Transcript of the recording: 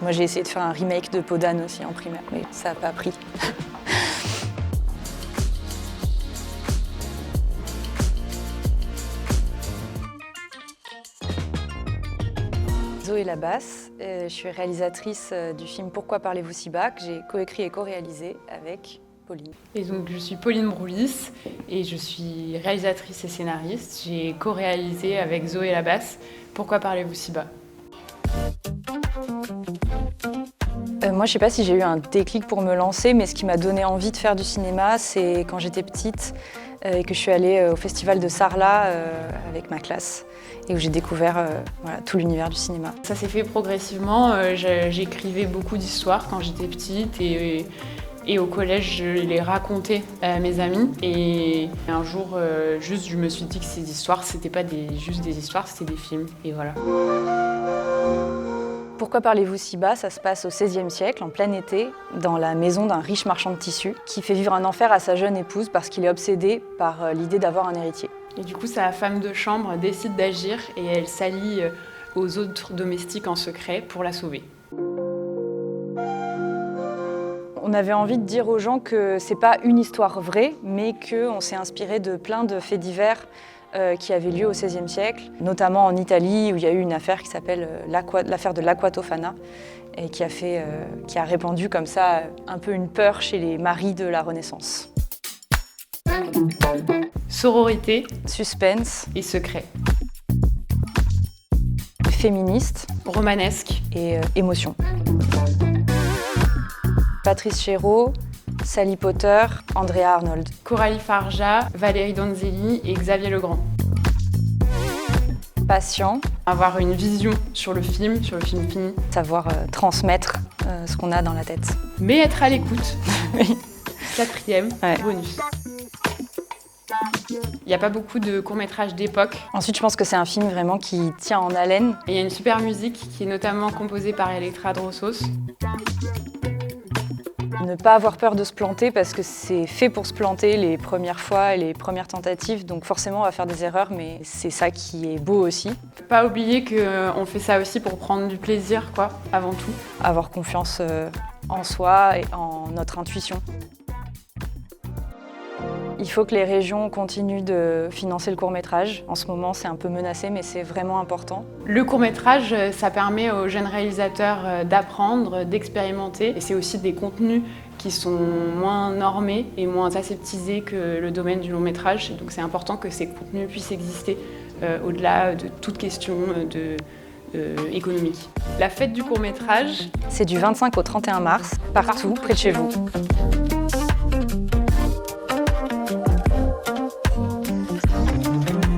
Moi j'ai essayé de faire un remake de Peau d'âne aussi en primaire, mais ça n'a pas pris. Zoé Labasse, je suis réalisatrice du film Pourquoi parlez-vous si bas, que j'ai coécrit et co-réalisé avec Pauline. Et donc je suis Pauline Broulis et je suis réalisatrice et scénariste. J'ai co-réalisé avec Zoé Labasse Pourquoi parlez-vous si bas. Moi, je sais pas si j'ai eu un déclic pour me lancer, mais ce qui m'a donné envie de faire du cinéma, c'est quand j'étais petite et que je suis allée au festival de Sarlat avec ma classe et où j'ai découvert tout l'univers du cinéma. Ça s'est fait progressivement. J'écrivais beaucoup d'histoires quand j'étais petite et au collège, je les racontais à mes amis. Et un jour, je me suis dit que ces histoires, c'était pas juste des histoires, c'était des films. Et voilà. Pourquoi parlez-vous si bas? Ça se passe au XVIe siècle, en plein été, dans la maison d'un riche marchand de tissus qui fait vivre un enfer à sa jeune épouse parce qu'il est obsédé par l'idée d'avoir un héritier. Et du coup, sa femme de chambre décide d'agir et elle s'allie aux autres domestiques en secret pour la sauver. On avait envie de dire aux gens que c'est pas une histoire vraie, mais qu'on s'est inspiré de plein de faits divers qui avaient lieu au XVIe siècle, notamment en Italie où il y a eu une affaire qui s'appelle l'affaire de l'Acqua Tofana et qui a répandu comme ça un peu une peur chez les maris de la Renaissance. Sororité, suspense et secret. Féministe, romanesque et émotion. Patrice Chéreau, Sally Potter, Andrea Arnold. Coralie Farja, Valérie Donzelli et Xavier Legrand. Patient. Avoir une vision sur le film fini. Savoir transmettre ce qu'on a dans la tête. Mais être à l'écoute. Oui. 4e, bonus. Il n'y a pas beaucoup de courts-métrages d'époque. Ensuite, je pense que c'est un film vraiment qui tient en haleine. Et il y a une super musique qui est notamment composée par Electra Drossos. Ne pas avoir peur de se planter parce que c'est fait pour se planter les premières fois, les premières tentatives. Donc forcément, on va faire des erreurs, mais c'est ça qui est beau aussi. Pas oublier qu'on fait ça aussi pour prendre du plaisir, quoi, avant tout. Avoir confiance en soi et en notre intuition. Il faut que les régions continuent de financer le court-métrage. En ce moment, c'est un peu menacé, mais c'est vraiment important. Le court-métrage, ça permet aux jeunes réalisateurs d'apprendre, d'expérimenter. Et c'est aussi des contenus qui sont moins normés et moins aseptisés que le domaine du long-métrage. Donc c'est important que ces contenus puissent exister au-delà de toute question économique. La fête du court-métrage, c'est du 25 au 31 mars, partout près de chez vous.